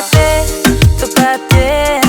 bebé, tu papier,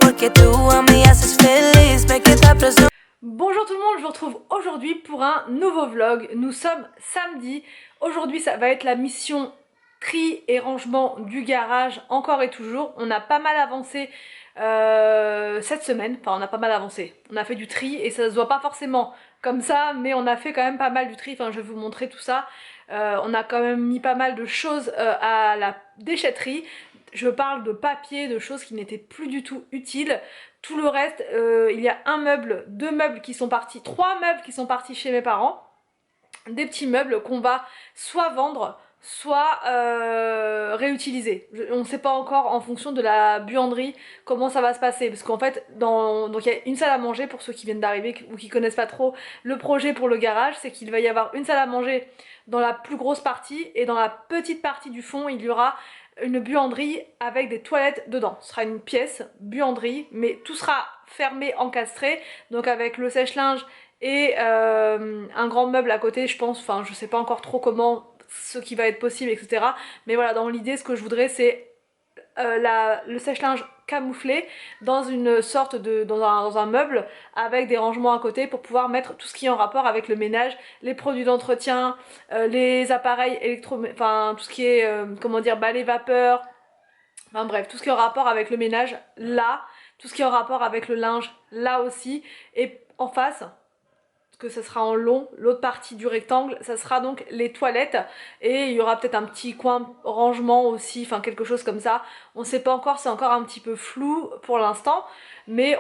porque tú a mí haces feliz, me quita presión. Bonjour tout le monde, je vous retrouve aujourd'hui pour un nouveau vlog. Nous sommes samedi. Aujourd'hui ça va être la mission tri et rangement du garage encore et toujours. On a pas mal avancé cette semaine, enfin on a pas mal avancé. On a fait du tri et ça se voit pas forcément comme ça, mais on a fait quand même pas mal du tri. Enfin je vais vous montrer tout ça. On a quand même mis pas mal de choses à la déchetterie. Je parle de papier, de choses qui n'étaient plus du tout utiles. Tout le reste, il y a un meuble, deux meubles qui sont partis, trois meubles qui sont partis chez mes parents. Des petits meubles qu'on va soit vendre, soit réutiliser. On ne sait pas encore en fonction de la buanderie comment ça va se passer. Parce qu'en fait, donc il y a une salle à manger pour ceux qui viennent d'arriver ou qui connaissent pas trop le projet pour le garage. C'est qu'il va y avoir une salle à manger dans la plus grosse partie et dans la petite partie du fond, il y aura une buanderie avec des toilettes dedans. Ce sera une pièce buanderie, mais tout sera fermé, encastré, donc avec le sèche-linge et un grand meuble à côté, je pense. Enfin, je sais pas encore trop comment, ce qui va être possible, etc. Mais voilà, dans l'idée, ce que je voudrais, c'est le sèche-linge camouflé dans une sorte de dans un meuble avec des rangements à côté pour pouvoir mettre tout ce qui est en rapport avec le ménage, les produits d'entretien, les appareils enfin tout ce qui est comment dire, balai vapeur, enfin bref, tout ce qui est en rapport avec le ménage là, tout ce qui est en rapport avec le linge là aussi, et en face, que ça sera en long, l'autre partie du rectangle, ça sera donc les toilettes, et il y aura peut-être un petit coin rangement aussi, enfin quelque chose comme ça. On sait pas encore, c'est encore un petit peu flou pour l'instant, mais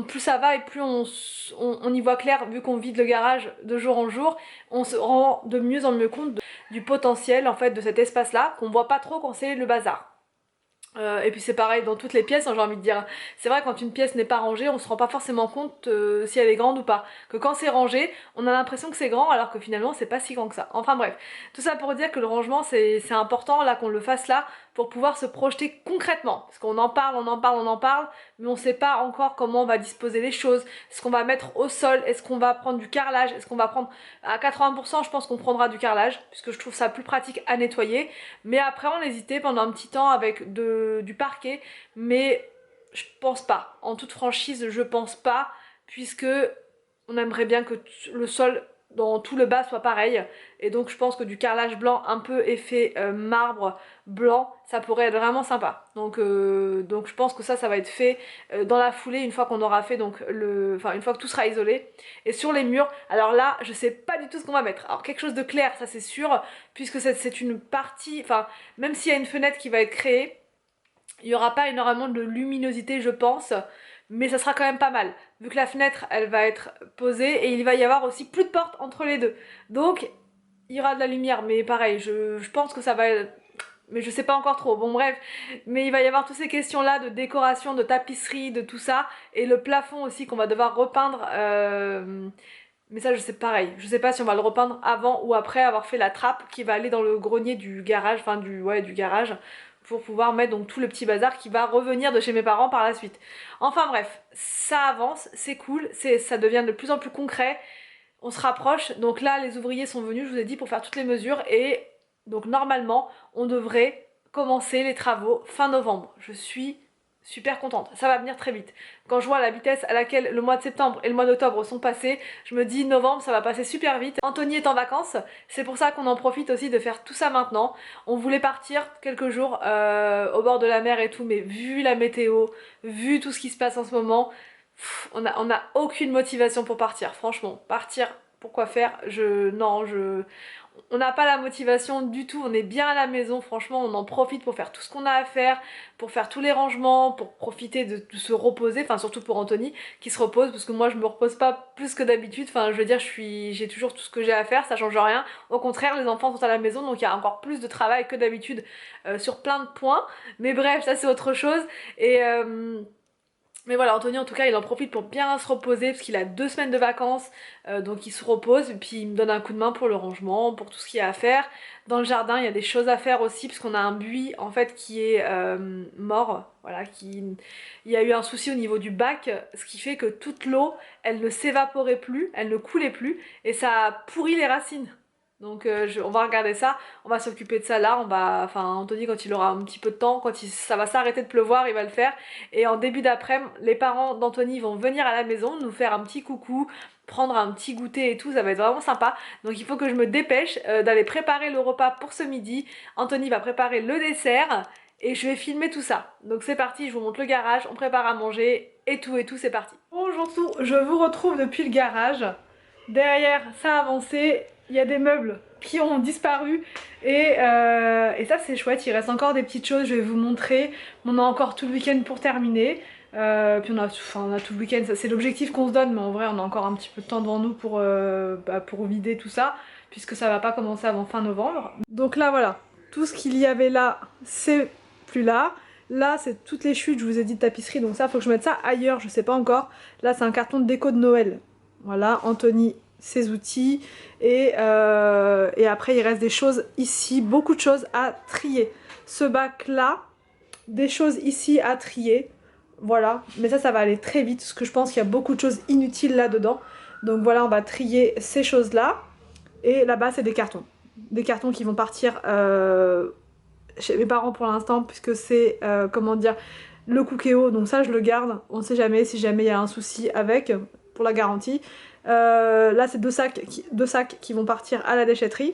plus ça va et plus on y voit clair, vu qu'on vide le garage de jour en jour, on se rend de mieux en mieux compte du potentiel en fait de cet espace là, qu'on voit pas trop quand c'est le bazar. Et puis c'est pareil dans toutes les pièces, hein, j'ai envie de dire. C'est vrai, quand une pièce n'est pas rangée, on se rend pas forcément compte si elle est grande ou pas. Que quand c'est rangé, on a l'impression que c'est grand alors que finalement c'est pas si grand que ça. Enfin bref, tout ça pour dire que le rangement c'est important là qu'on le fasse là pour pouvoir se projeter concrètement. Parce qu'on en parle, on en parle, on en parle, mais on sait pas encore comment on va disposer les choses. Est-ce qu'on va mettre au sol? Est-ce qu'on va prendre du carrelage? Est-ce qu'on va prendre... À 80% je pense qu'on prendra du carrelage, puisque je trouve ça plus pratique à nettoyer. Mais après on hésitait pendant un petit temps avec du parquet, mais je pense pas. En toute franchise, je pense pas, puisque on aimerait bien que le sol dans tout le bas soit pareil, et donc je pense que du carrelage blanc un peu effet marbre blanc, ça pourrait être vraiment sympa. Donc je pense que ça va être fait dans la foulée, une fois qu'on aura fait donc une fois que tout sera isolé. Et sur les murs, alors là je sais pas du tout ce qu'on va mettre. Alors quelque chose de clair, ça c'est sûr, puisque c'est une partie, enfin même s'il y a une fenêtre qui va être créée, il n'y aura pas énormément de luminosité je pense, mais ça sera quand même pas mal, vu que la fenêtre elle va être posée et il va y avoir aussi plus de porte entre les deux. Donc il y aura de la lumière, mais pareil, je pense que ça va être... Mais je sais pas encore trop, bon bref. Mais il va y avoir toutes ces questions là de décoration, de tapisserie, de tout ça. Et le plafond aussi qu'on va devoir repeindre. Mais ça je sais pareil, je sais pas si on va le repeindre avant ou après avoir fait la trappe qui va aller dans le grenier du garage, enfin du garage, pour pouvoir mettre donc tout le petit bazar qui va revenir de chez mes parents par la suite. Enfin bref, ça avance, c'est cool, ça devient de plus en plus concret, on se rapproche. Donc là les ouvriers sont venus, je vous ai dit, pour faire toutes les mesures, et donc normalement on devrait commencer les travaux fin novembre. Je suis super contente, ça va venir très vite. Quand je vois la vitesse à laquelle le mois de septembre et le mois d'octobre sont passés, je me dis novembre ça va passer super vite. Anthony est en vacances, c'est pour ça qu'on en profite aussi de faire tout ça maintenant. On voulait partir quelques jours au bord de la mer et tout, mais vu la météo, vu tout ce qui se passe en ce moment, on a aucune motivation pour partir. Franchement, partir, pourquoi faire? On n'a pas la motivation du tout, on est bien à la maison, franchement on en profite pour faire tout ce qu'on a à faire, pour faire tous les rangements, pour profiter de se reposer, enfin surtout pour Anthony qui se repose, parce que moi je me repose pas plus que d'habitude, enfin je veux dire j'ai toujours tout ce que j'ai à faire, ça change rien, au contraire les enfants sont à la maison donc il y a encore plus de travail que d'habitude sur plein de points, mais bref ça c'est autre chose. Mais voilà, Anthony en tout cas il en profite pour bien se reposer parce qu'il a 2 semaines de vacances, donc il se repose et puis il me donne un coup de main pour le rangement, pour tout ce qu'il y a à faire. Dans le jardin il y a des choses à faire aussi parce qu'on a un buis en fait qui est mort, voilà, il y a eu un souci au niveau du bac, ce qui fait que toute l'eau elle ne s'évaporait plus, elle ne coulait plus et ça a pourri les racines. Donc on va regarder ça, on va s'occuper de ça là, Anthony quand il aura un petit peu de temps, ça va s'arrêter de pleuvoir, il va le faire. Et en début d'après-midi, les parents d'Anthony vont venir à la maison, nous faire un petit coucou, prendre un petit goûter et tout, ça va être vraiment sympa. Donc il faut que je me dépêche d'aller préparer le repas pour ce midi. Anthony va préparer le dessert et je vais filmer tout ça. Donc c'est parti, je vous montre le garage, on prépare à manger et tout, c'est parti. Bonjour tout, je vous retrouve depuis le garage. Derrière, ça a avancé, il y a des meubles qui ont disparu et ça c'est chouette, il reste encore des petites choses, je vais vous montrer. On a encore tout le week-end pour terminer. Puis on a tout le week-end, c'est l'objectif qu'on se donne, mais en vrai on a encore un petit peu de temps devant nous pour vider tout ça, puisque ça va pas commencer avant fin novembre. Donc là voilà, tout ce qu'il y avait là, c'est plus là. Là c'est toutes les chutes, je vous ai dit de tapisserie, donc ça faut que je mette ça ailleurs, je sais pas encore. Là c'est un carton de déco de Noël. Voilà, Anthony, ses outils, et après il reste des choses ici, beaucoup de choses à trier. Ce bac là, des choses ici à trier. Voilà, mais ça va aller très vite parce que je pense qu'il y a beaucoup de choses inutiles là-dedans. Donc voilà, on va trier ces choses-là. Et là-bas, c'est des cartons. Des cartons qui vont partir chez mes parents pour l'instant, puisque c'est, comment dire, le Cookéo. Donc ça, je le garde. On ne sait jamais si jamais il y a un souci avec, pour la garantie. Là, c'est deux sacs qui vont partir à la déchetterie.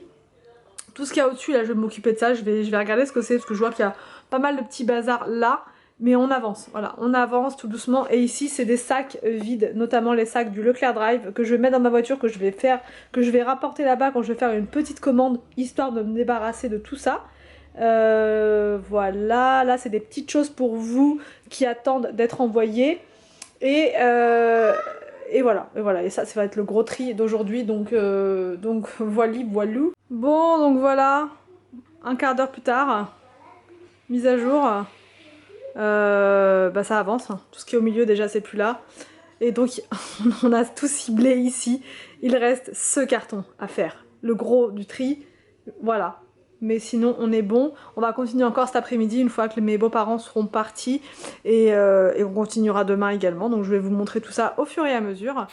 Tout ce qu'il y a au-dessus, là, je vais m'occuper de ça. Je vais regarder ce que c'est, parce que je vois qu'il y a pas mal de petits bazars là. Mais on avance, voilà, on avance tout doucement. Et ici c'est des sacs vides, notamment les sacs du Leclerc Drive que je vais mettre dans ma voiture, que je vais rapporter là-bas quand je vais faire une petite commande, histoire de me débarrasser de tout ça. Voilà, là c'est des petites choses pour vous qui attendent d'être envoyées. Et voilà, et ça va être le gros tri d'aujourd'hui, donc voilou. Bon, donc voilà, un quart d'heure plus tard, mise à jour. Ça avance, hein. Tout ce qui est au milieu déjà c'est plus là, et donc on a tout ciblé ici. Il reste ce carton à faire, le gros du tri, voilà, mais sinon on est bon. On va continuer encore cet après-midi une fois que mes beaux-parents seront partis, et on continuera demain également, donc je vais vous montrer tout ça au fur et à mesure.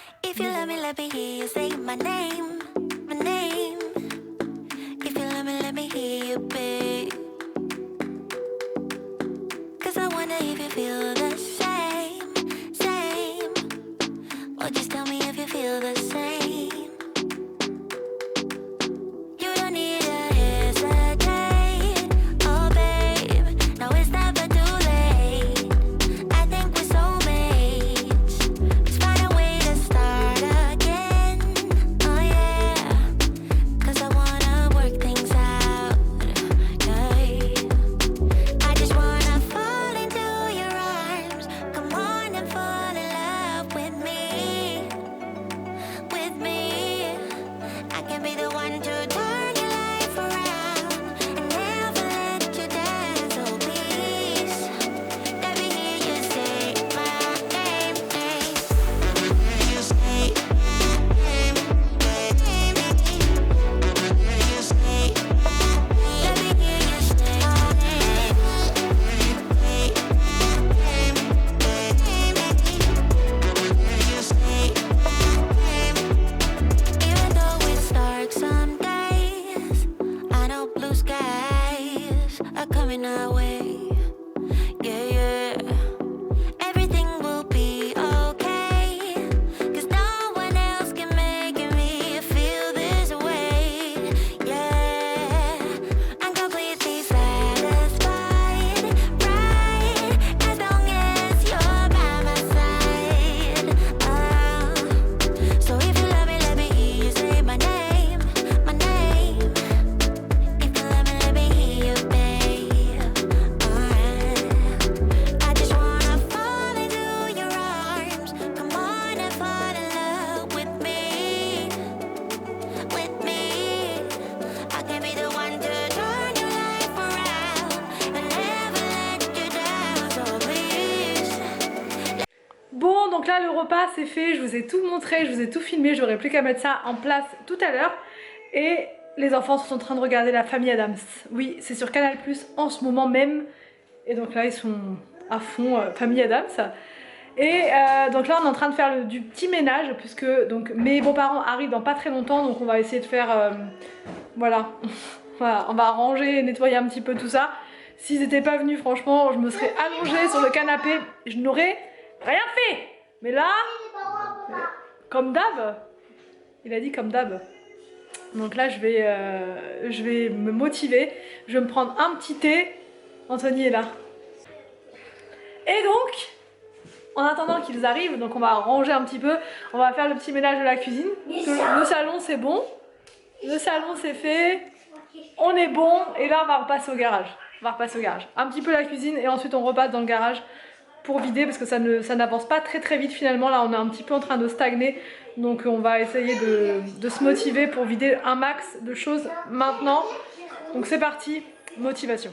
Donc là le repas c'est fait, je vous ai tout montré, je vous ai tout filmé, j'aurais plus qu'à mettre ça en place tout à l'heure. Et les enfants sont en train de regarder La Famille Adams. Oui, c'est sur Canal+ en ce moment même. Et donc là ils sont à fond Famille Adams. Et donc là on est en train de faire du petit ménage puisque donc mes beaux-parents arrivent dans pas très longtemps, donc on va essayer de faire voilà. Voilà, on va ranger et nettoyer un petit peu tout ça. S'ils n'étaient pas venus, franchement, je me serais allongée sur le canapé, je n'aurais rien fait. Mais là, comme d'hab, il a dit comme d'hab. Donc là, je vais me motiver. Je vais me prendre un petit thé. Anthony est là. Et donc, en attendant qu'ils arrivent, donc on va ranger un petit peu. On va faire le petit ménage de la cuisine. Le salon, c'est bon. Le salon, c'est fait. On est bon. Et là, on va repasser au garage. On va repasser au garage. Un petit peu la cuisine et ensuite on repasse dans le garage pour vider parce que ça n'avance pas très vite finalement. Là, on est un petit peu en train de stagner. Donc on va essayer de se motiver pour vider un max de choses maintenant. Donc c'est parti, motivation.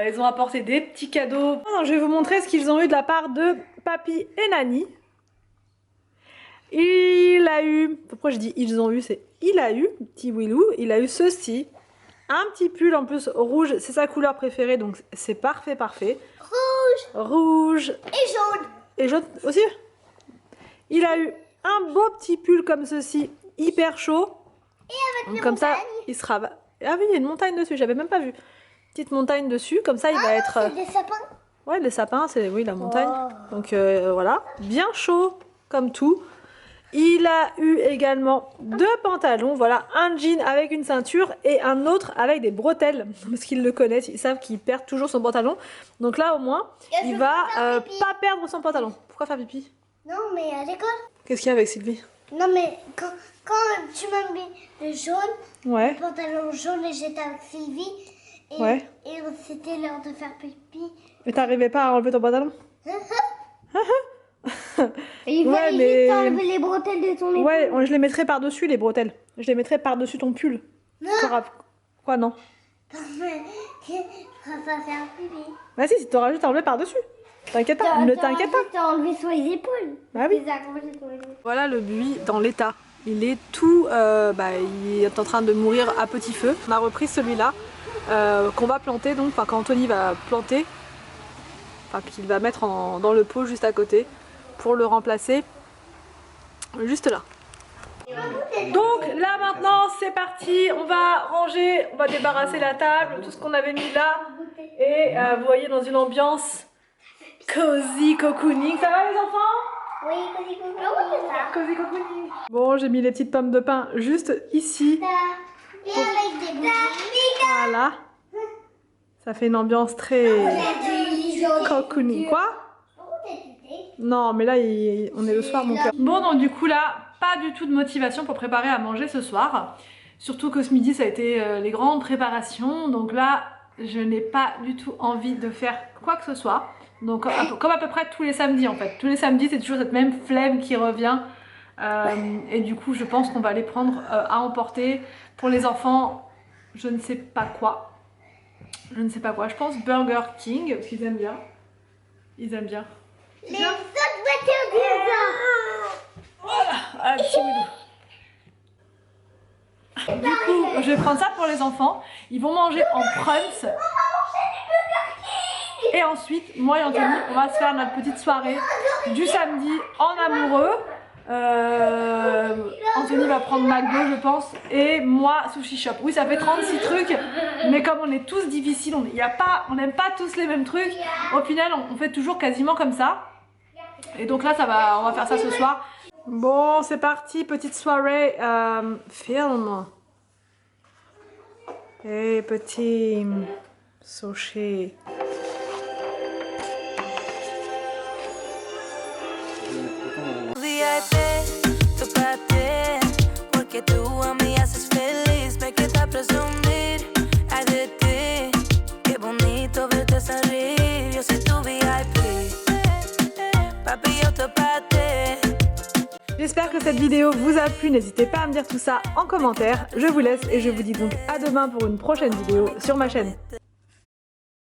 Ils ont apporté des petits cadeaux. Je vais vous montrer ce qu'ils ont eu de la part de Papy et Nani. Il a eu, pourquoi je dis ils ont eu, c'est il a eu, petit Willou, il a eu ceci. Un petit pull en plus rouge, c'est sa couleur préférée, donc c'est parfait. Rouge. Et jaune. Et jaune aussi. Il a eu un beau petit pull comme ceci, hyper chaud. Et avec comme ça, il sera... Ah oui, il y a une montagne dessus, j'avais même pas vu. Petite montagne dessus, comme ça il va être... C'est des sapins. Ouais, les sapins, c'est oui la montagne. Oh. Donc voilà, bien chaud comme tout. Il a eu également 2 pantalons, voilà, un jean avec une ceinture et un autre avec des bretelles, parce qu'ils le connaissent, ils savent qu'il perd toujours son pantalon. Donc là au moins, il va pas perdre son pantalon. Pourquoi faire pipi? Non mais à l'école. Qu'est-ce qu'il y a avec Sylvie? Non mais quand tu m'as mis le jaune, ouais. Le pantalon jaune et j'étais avec Sylvie. Et, ouais. Et c'était l'heure de faire pipi. Mais t'arrivais pas à enlever ton pantalon? Et il fallait juste enlever les bretelles de ton épaule. Ouais, je les mettrais par-dessus les bretelles. Je les mettrais par-dessus ton pull. Quoi non? Non mais, je ne pas faire pipi. Bah si t'auras juste à enlever par-dessus. T'inquiète pas, ne t'inquiète pas. T'as enlevé sur les épaules. Ah oui. Voilà le buis dans l'état. Il est tout, il est en train de mourir à petit feu. On a repris celui-là qu'on va planter, donc qu'Anthony va planter, qu'il va mettre dans le pot juste à côté pour le remplacer juste là. Donc là maintenant c'est parti, on va ranger, on va débarrasser la table, tout ce qu'on avait mis là. Et vous voyez dans une ambiance cozy cocooning. Ça va les enfants? Oui, cozy cocooning. Cozy cocooning. Bon, j'ai mis les petites pommes de pin juste ici. Et avec des voilà. Ça fait une ambiance très cocooning. Quoi? Non, mais là, on est le soir, mon cœur. Bon, donc du coup, là, pas du tout de motivation pour préparer à manger ce soir. Surtout que ce midi, ça a été les grandes préparations. Donc là, je n'ai pas du tout envie de faire quoi que ce soit. Donc, comme à peu près tous les samedis, en fait. Tous les samedis, c'est toujours cette même flemme qui revient. Et du coup, je pense qu'on va les prendre à emporter. Pour les enfants, je ne sais pas quoi. Je ne sais pas quoi. Je pense Burger King, parce qu'ils aiment bien. Ils aiment bien. Les autres voitures disent. Voilà, un petit boudou. Du coup, je vais prendre ça pour les enfants. Ils vont manger en brunch. Et ensuite, moi et Anthony, on va se faire notre petite soirée du samedi en amoureux. Anthony va prendre McDo je pense et moi Sushi Shop. Oui, ça fait 36 trucs, mais comme on est tous difficiles, on n'aime pas tous les mêmes trucs. Au final on fait toujours quasiment comme ça. Et donc là on va faire ça ce soir. Bon, c'est parti, petite soirée film. Et petit sushi. J'espère que cette vidéo vous a plu, n'hésitez pas à me dire tout ça en commentaire. Je vous laisse et je vous dis donc à demain pour une prochaine vidéo sur ma chaîne.